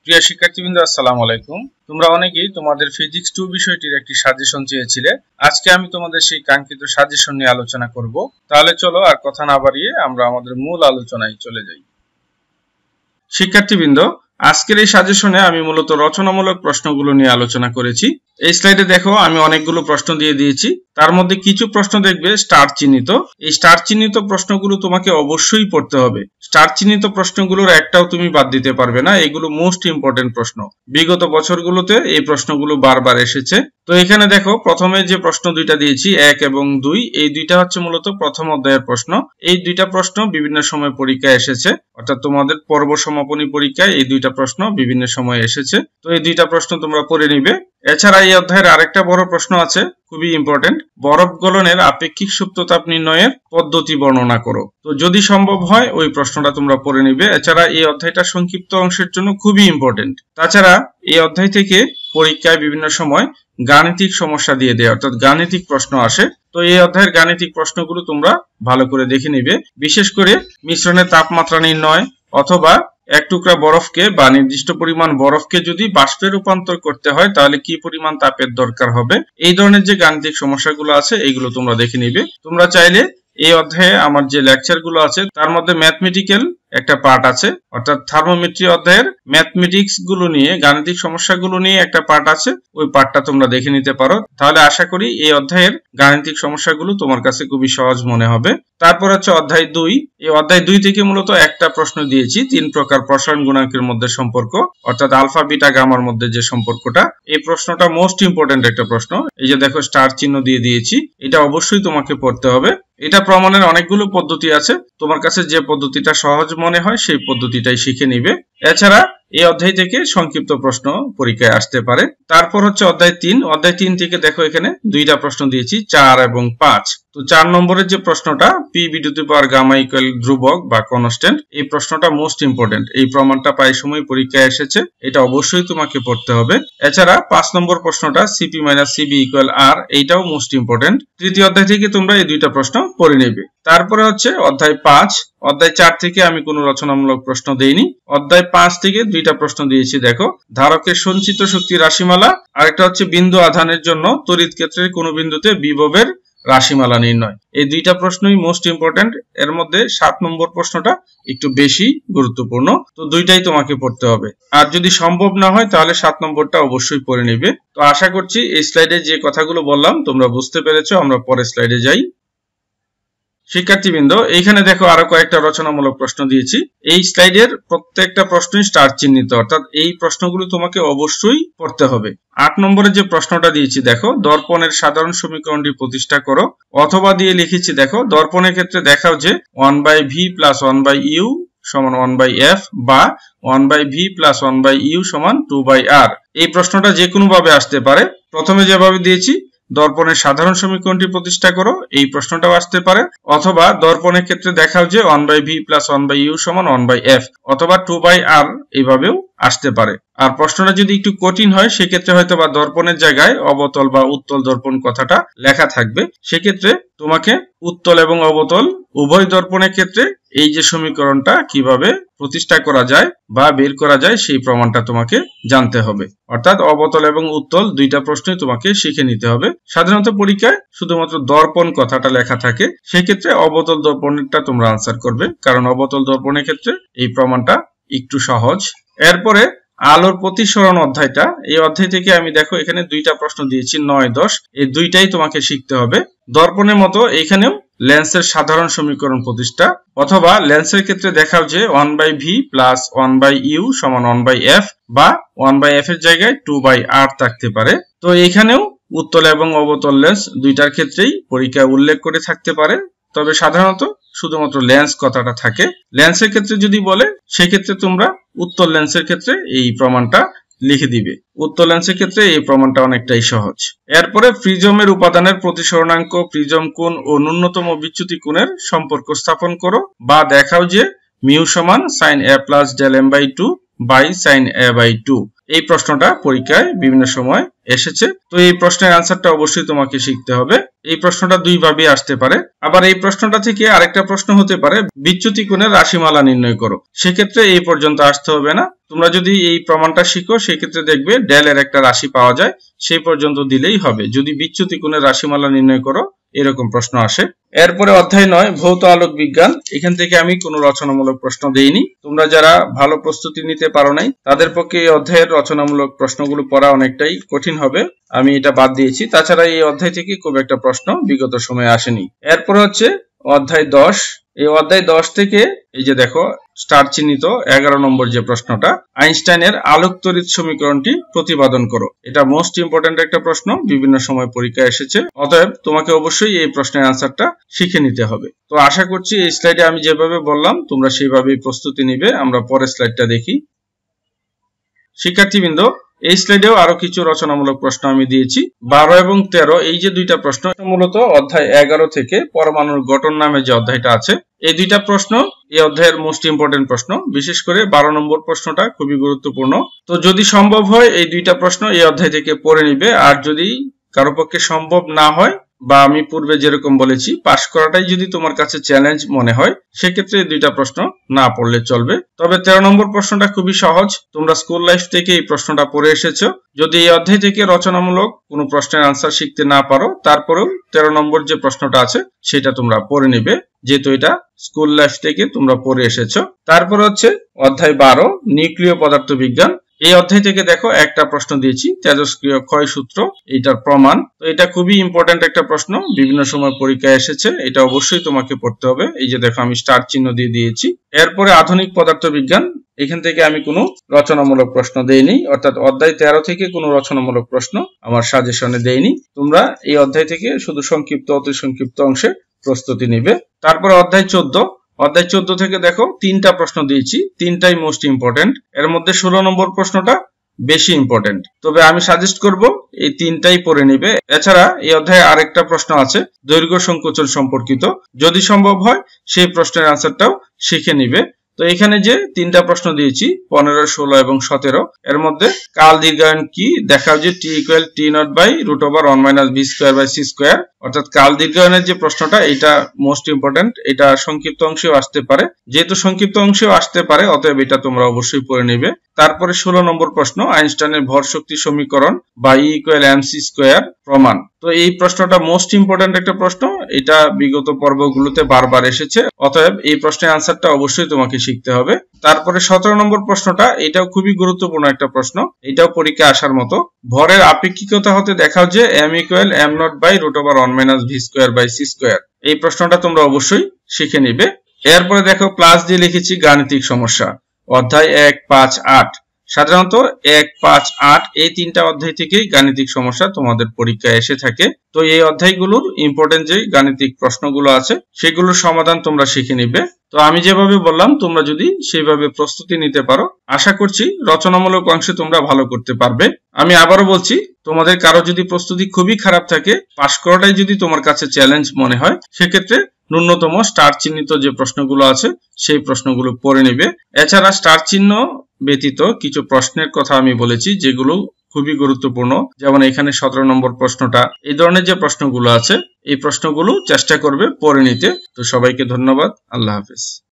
প্রিয় শিক্ষার্থীবৃন্দ, আসসালামু আলাইকুম। তোমরা অনেকেই তোমাদের ফিজিক্স 2 বিষয়টির একটি সাজেশন চেয়েছিলে। আজকে আমি তোমাদের সেই কাঙ্ক্ষিত সাজেশন নিয়ে আলোচনা করব। তাহলে চলো আর কথা না বাড়িয়ে আমরা আমাদের মূল আলোচনায় চলে যাই। শিক্ষার্থীবৃন্দ, আজকের এই সাজেশনে আমি মূলত রচনামূলক প্রশ্নগুলো নিয়ে আলোচনা করেছি। এই স্লাইডে দেখো আমি অনেকগুলো প্রশ্ন দিয়ে দিয়েছি। তার মধ্যে কিছু প্রশ্ন দেখবে স্টার চিহ্নিত। এই স্টার চিহ্নিত প্রশ্নগুলো তোমাকে অবশ্যই পড়তে হবে। স্টার চিহ্নিত প্রশ্নগুলোর একটাও তুমি বাদ দিতে পারবে না। এগুলো মোস্ট ইম্পর্টেন্ট প্রশ্ন। বিগত বছরগুলোতে এই প্রশ্নগুলো বারবার এসেছে। তো এখানে দেখো প্রথমে যে প্রশ্ন দুইটা দিয়েছি 1 এবং 2, এই দুইটা হচ্ছে মূলত প্রথম অধ্যায়ের প্রশ্ন। এই দুইটা প্রশ্ন বিভিন্ন সময় পরীক্ষায় এসেছে, অর্থাৎ তোমাদের পর্ব সমাপনী পরীক্ষায় এই দুইটা প্রশ্ন বিভিন্ন সময় এসেছে। তো এই দুইটা প্রশ্ন তোমরা পড়ে নিবে। এছাড়া এই অধ্যায়ের আরেকটা বড় প্রশ্ন আছে, খুবই ইম্পর্টেন্ট। বরফ গলনের আপেক্ষিক সুপ্ততাপ নির্ণয়ের পদ্ধতি বর্ণনা করো। তো যদি সম্ভব হয় ওই প্রশ্নটা তোমরা পড়ে নিবে। এছাড়া এই অধ্যায়টা সংক্ষিপ্ত অংশের জন্য খুবই ইম্পর্টেন্ট। তাছাড়া এই অধ্যায় থেকে পরীক্ষায় বিভিন্ন সময় গাণিতিক সমস্যা দিয়ে দেয়, অর্থাৎ গাণিতিক প্রশ্ন আসে। তো এই অধ্যায়ের গাণিতিক প্রশ্নগুলো তোমরা ভালো করে দেখে নিবে। বিশেষ করে মিশ্রণের তাপমাত্রা নির্ণয় অথবা এক টুকরা বরফকে বা নির্দিষ্ট পরিমাণ বরফকে যদি বাষ্পে রূপান্তর করতে হয় তাহলে কি পরিমাণ তাপের দরকার হবে, এই ধরনের যে গাণিতিক সমস্যাগুলো আছে এইগুলো তোমরা দেখে নিবে। তোমরা চাইলে এই অধ্যায়ে আমার যে লেকচারগুলো আছে তার মধ্যে ম্যাথমেটিক্যাল একটা পার্ট আছে, অর্থাৎ থার্মোমেট্রি অধ্যায়ের ম্যাথমেটিক্স গুলো নিয়ে গাণিতিক সমস্যাগুলো নিয়ে একটা পার্ট আছে, ওই পার্টটা তোমরা দেখে নিতে পারো। তাহলে আশা করি এই অধ্যায়ের গাণিতিক সমস্যাগুলো তোমার কাছে খুবই সহজ মনে হবে। তারপর হচ্ছে অধ্যায় 2। এই অধ্যায় 2 থেকে মূলত একটা প্রশ্ন দিয়েছি 3 প্রকার প্রসারণ গুণাঙ্কের মধ্যে সম্পর্ক, অর্থাৎ আলফা বিটা গামার মধ্যে যে সম্পর্কটা। এই প্রশ্নটা মোস্ট ইম্পর্টেন্ট একটা প্রশ্ন। এই যে দেখো স্টার চিহ্ন দিয়ে দিয়েছি, এটা অবশ্যই তোমাকে পড়তে হবে। এটা প্রমাণের অনেকগুলো পদ্ধতি আছে, তোমার কাছে যে পদ্ধতিটা সহজ মনে হয় সেই পদ্ধতিটাই শিখে নিবে। এছাড়া এই অধ্যায় থেকে সংক্ষিপ্ত প্রশ্ন পরীক্ষায় আসতে পারে। তারপর হচ্ছে অধ্যায় 3। অধ্যায় 3 থেকে দেখো এখানে দুইটা প্রশ্ন দিয়েছি 4 এবং 5। তো 4 নম্বরের যে প্রশ্নটা P B to the power gamma equal ধ্রুবক বা কনস্ট্যান্ট, এই প্রশ্নটা মোস্ট ইম্পর্টেন্ট। এই প্রমাণটা প্রায় সময় পরীক্ষায় এসেছে, এটা অবশ্যই তোমাকে পড়তে হবে। এছাড়া 5 নম্বর প্রশ্নটা সিপি মাইনাস সিবি ইকুয়াল আর, এইটাও মোস্ট ইম্পর্টেন্ট। তৃতীয় অধ্যায় থেকে তোমরা এই দুইটা প্রশ্ন পড়ে নেবে। তারপরে হচ্ছে অধ্যায় 5। অধ্যায় 4 থেকে আমি কোনো রচনামূলক প্রশ্ন দেইনি। অধ্যায় 5 থেকে দুইটা প্রশ্ন দিয়েছি দেখো, ধারকের সঞ্চিত শক্তি রাশিমালা, আরেকটা হচ্ছে বিন্দু আধানের জন্য তড়িৎ ক্ষেত্রের কোন বিন্দুতে বিভবের রাশিমালা নির্ণয়। এই দুইটা প্রশ্নই মোস্ট ইম্পর্টেন্ট। এর মধ্যে 7 নম্বর প্রশ্নটা একটু বেশি গুরুত্বপূর্ণ, তো দুইটাই তোমাকে পড়তে হবে। আর যদি সম্ভব না হয় তাহলে 7 নম্বরটা অবশ্যই পড়ে নিবে। তো আশা করছি এই স্লাইডে যে কথাগুলো বললাম তোমরা বুঝতে পেরেছো। আমরা পরের স্লাইডে যাই। শিক্ষার্থীবৃন্দ, এইখানে দেখো আরো কয়েকটা রচনামূলক প্রশ্ন দিয়েছি। এই স্লাইডের প্রত্যেকটা প্রশ্নই স্টার চিহ্নিত, অর্থাৎ এই প্রশ্নগুলো তোমাকে অবশ্যই পড়তে হবে। 8 নম্বরের যে প্রশ্নটা দিয়েছি দেখো, দর্পণের সাধারণ সমীকরণটি প্রতিষ্ঠা করো। অথবা দিয়ে লিখেছি দেখো, দর্পণের ক্ষেত্রে দেখাও যে 1/v প্লাস 1/u সমান 1/f বা 1/v প্লাস 1/u সমান 2/r। এই প্রশ্নটা যে কোনো ভাবে আসতে পারে। প্রথমে যেভাবে দিয়েছি দর্পণের সাধারণ সমীকরণটি প্রতিষ্ঠা করো, এই প্রশ্নটাও আসতে পারে। অথবা দর্পণের ক্ষেত্রে দেখাও যে 1/v প্লাস 1/u সমান 1/f অথবা 2/r, এইভাবেও আসতে পারে। আর প্রশ্নটা যদি একটু কঠিন হয় সেক্ষেত্রে হয়তো বা দর্পণের জায়গায় অবতল বা উত্তল দর্পণ কথাটা লেখা থাকবে। সেক্ষেত্রে তোমাকে উত্তল এবং অবতল উভয় দর্পণের ক্ষেত্রে এই যে সমীকরণটা কিভাবে প্রতিষ্ঠা করা যায় বা বের করা যায় সেই প্রমাণটা তোমাকে জানতে হবে। অর্থাৎ অবতল এবং উত্তল দুইটা প্রশ্নই তোমাকে শিখে নিতে হবে। সাধারণত পরীক্ষায় শুধুমাত্র দর্পণ কথাটা লেখা থাকে, সেক্ষেত্রে অবতল দর্পণটা তোমরা আনসার করবে, কারণ অবতল দর্পণের ক্ষেত্রে এই প্রমাণটা একটু সহজ। এরপরে আলোর প্রতিসরণ অধ্যায়টা, এই অধ্যায় থেকে আমি দেখো এখানে দুইটা প্রশ্ন দিয়েছি 9, 10। এই দুইটাই তোমাকে শিখতে হবে। দর্পণের মতো এখানেও লেন্সের সাধারণ সমীকরণ প্রতিষ্ঠা, অথবা লেন্সের ক্ষেত্রে দেখাও যে 1/v প্লাস 1/u সমান 1/f বা 1/f এর জায়গায় 2/r থাকতে পারে। তো এখানেও উত্তল এবং অবতল লেন্স দুইটার ক্ষেত্রেই পরীক্ষায় উল্লেখ করে থাকতে পারে, তবে সাধারণত শুধুমাত্র লেন্স কথাটা থাকে। লেন্সের ক্ষেত্রে যদি বলে সেক্ষেত্রে তোমরা উত্তল লেন্সের ক্ষেত্রে এই প্রমাণটা লিখে দিবে। উত্তল লেন্সের ক্ষেত্রে এই প্রমাণটা অনেকটাই সহজ। এরপরে প্রিজমের উপাদানের প্রতিসরণাঙ্ক, প্রিজম কোণ ও ন্যূনতম বিচ্যুতি কোণের সম্পর্ক স্থাপন করো বা দেখাও যে মিউ সমান sin a plus del m/2 by sin a/2। এই প্রশ্নটা পরীক্ষায় বিভিন্ন সময় এসেছে, তো এই প্রশ্নের আনসারটা অবশ্যই তোমাকে শিখতে হবে। এই প্রশ্নটা দুই ভাবে আসতে পারে। আবার এই প্রশ্নটা থেকে আরেকটা প্রশ্ন হতে পারে বিচ্যুতি কোণের রাশিমালা নির্ণয় করো। সেক্ষেত্রে এই পর্যন্ত আসতে হবে না, তোমরা যদি এই প্রমাণটা শিখো সেক্ষেত্রে দেখবে ডেলের একটা রাশি পাওয়া যায়, সেই পর্যন্ত দিলেই হবে। যদি বিচ্যুতি কোণের রাশিমালা নির্ণয় করো এরকম প্রশ্ন আসে। এরপরে অধ্যায় 9 ভৌত আলোক বিজ্ঞান। এখান থেকে আমি কোনো রচনামূলক প্রশ্ন দেইনি। তোমরা যারা ভালো প্রস্তুতি নিতে পারো নাই তাদের পক্ষে এই অধ্যায়ের রচনামূলক প্রশ্নগুলো পড়া অনেকটাই কঠিন হবে, আমি এটা বাদ দিয়েছি। তাছাড়া এই অধ্যায় থেকে খুব একটা প্রশ্ন বিগত সময়ে আসেনি। এরপরে হচ্ছে অধ্যায় 10। এই অধ্যায় 10 থেকে এই যে দেখো স্টার চিহ্নিত 11 নম্বর যে প্রশ্নটা, আইনস্টাইনের আলোক তড়িৎ সমীকরণটি প্রতিপাদন করো। এটা মোস্ট ইম্পর্টেন্ট একটা প্রশ্ন, বিভিন্ন সময় পরীক্ষায় এসেছে। অতএব তোমাকে অবশ্যই এই প্রশ্নের আনসারটা শিখে নিতে হবে। তো আশা করছি এই স্লাইডে আমি যেভাবে বললাম তোমরা সেইভাবেই প্রস্তুতি নিবে। আমরা পরের স্লাইডটা দেখি। শিক্ষার্থীবৃন্দ, এই স্লাইডেও আরো কিছু রচনামূলক প্রশ্ন আমি দিয়েছি। 12 এবং 13 এই যে দুইটা প্রশ্ন মূলত অধ্যায় 11 থেকে পরমাণুর গঠন নামে যে অধ্যায়টা আছে, এই দুইটা প্রশ্ন এই অধ্যায়ের মোস্ট ইম্পর্টেন্ট প্রশ্ন। বিশেষ করে 12 নম্বর প্রশ্নটা খুবই গুরুত্বপূর্ণ। তো যদি সম্ভব হয় এই দুইটা প্রশ্ন এই অধ্যায় থেকে পড়ে নিবে। আর যদি কারো পক্ষে সম্ভব না হয় বা আমি পূর্বে যেরকম বলেছি পাশ করাটাই যদি তোমার কাছে চ্যালেঞ্জ মনে হয় সেক্ষেত্রে এই দুইটা প্রশ্ন না পড়লে চলবে। তবে 13 নম্বর প্রশ্নটা খুবই সহজ, তোমরা স্কুল লাইফ থেকে এই প্রশ্নটা পড়ে এসেছো। যদি এই অধ্যায় থেকে রচনামূলক কোনো প্রশ্নের আনসার শিখতে না পারো তারপরেও 13 নম্বর যে প্রশ্নটা আছে সেটা তোমরা পড়ে নিবে, যেহেতু এটা স্কুল লাইফ থেকে তোমরা পড়ে এসেছো। তারপর হচ্ছে অধ্যায় 12 নিউক্লিয় পদার্থ বিজ্ঞান। এই অধ্যায় থেকে দেখো একটা প্রশ্ন দিয়েছি, তেজস্ক্রিয় ক্ষয় সূত্র, এটার প্রমাণ। তো এটা খুবই ইম্পর্টেন্ট একটা প্রশ্ন, বিভিন্ন সময় পরীক্ষায় এসেছে, এটা অবশ্যই তোমাকে পড়তে হবে। এই যে দেখো আমি স্টার চিহ্ন দিয়ে দিয়েছি। এরপরে আধুনিক পদার্থ বিজ্ঞান, এখান থেকে আমি কোনো রচনামূলক প্রশ্ন দেইনি, অর্থাৎ অধ্যায় 13 থেকে কোনো রচনামূলক প্রশ্ন আমার সাজেশনে দেইনি। তোমরা এই অধ্যায় থেকে শুধু সংক্ষিপ্ত অতি সংক্ষিপ্ত অংশে প্রস্তুতি নিবে। তারপরে অধ্যায় 14। অধ্যায় 14 থেকে দেখো তিনটা প্রশ্ন দিয়েছি, তিনটাই মোস্ট ইম্পর্টেন্ট। এর মধ্যে 16 নম্বর প্রশ্নটা বেশি ইম্পর্টেন্ট, তবে আমি সাজেস্ট করব এই তিনটাই পড়ে নিবে। এছাড়া এই অধ্যায়ে আরেকটা প্রশ্ন আছে দৈর্ঘ্য সংকোচন সম্পর্কিত, যদি সম্ভব হয় সেই প্রশ্নের আনসারটাও শিখে নিবে। তো এখানে যে তিনটা প্রশ্ন দিয়েছি 15, 16 এবং 17, এর মধ্যে কাল দীর্ঘায়ন কি দেখাও যে t = t0/√1 - v²/c², অর্থাৎ কাল দীর্ঘায়নের যে প্রশ্নটা এটা মোস্ট ইম্পর্টেন্ট, এটা সংক্ষিপ্ত অংশেও আসতে পারে। যেহেতু সংক্ষিপ্ত অংশেও আসতে পারে অতএব এটা তোমরা অবশ্যই পড়ে নেবে। তারপরে 16 নম্বর প্রশ্ন আইনস্টাইনের ভর শক্তি সমীকরণ বা E = mc² প্রমাণ। তো এই প্রশ্নটা মোস্ট ইম্পর্টেন্ট একটা প্রশ্ন, এটা বিগত পর্বগুলোতে বারবার এসেছে, অতএব এই প্রশ্নের আনসারটা অবশ্যই তোমাকে শিখতে হবে। তারপরে 17 নম্বর প্রশ্নটা, এটাও খুবই গুরুত্বপূর্ণ একটা প্রশ্ন, এটাও পরীক্ষা আসার মতো। ভরের আপেক্ষিকতা হতে দেখাও যে m = m0/√1 - v²/c²। এই প্রশ্নটা তোমরা অবশ্যই শিখে নিবে। এরপরে দেখো প্লাস দিয়ে লিখেছি গাণিতিক সমস্যা, অধ্যায় 1, 5, 8। সাধারণত 1, 5, 8 এই তিনটা অধ্যায় থেকেই গাণিতিক সমস্যা তোমাদের পরীক্ষায় এসে থাকে। তো এই অধ্যায়গুলোর ইম্পর্টেন্ট যে গাণিতিক প্রশ্নগুলো আছে সেগুলোর সমাধান তোমরা শিখে নিবে। তো আমি যেভাবে বললাম তোমরা যদি সেইভাবে প্রস্তুতি নিতে পারো আশা করছি রচনামূলক অংশে তোমরা ভালো করতে পারবে। আমি আবারও বলছি, তোমাদের কারো যদি প্রস্তুতি খুবই খারাপ থাকে, পাশ করাটাই যদি তোমার কাছে চ্যালেঞ্জ মনে হয়, সেক্ষেত্রে ন্যূনতম স্টার চিহ্নিত যে প্রশ্নগুলো আছে সেই প্রশ্নগুলো পড়ে নিবে। এছাড়া স্টার চিহ্ন ব্যতীত কিছু প্রশ্নের কথা আমি বলেছি যেগুলো খুবই গুরুত্বপূর্ণ, যেমন এখানে 17 নম্বর প্রশ্নটা, এই ধরনের যে প্রশ্নগুলো আছে এই প্রশ্নগুলো চেষ্টা করবে পড়ে নিতে। তো সবাইকে ধন্যবাদ, আল্লাহ হাফেজ।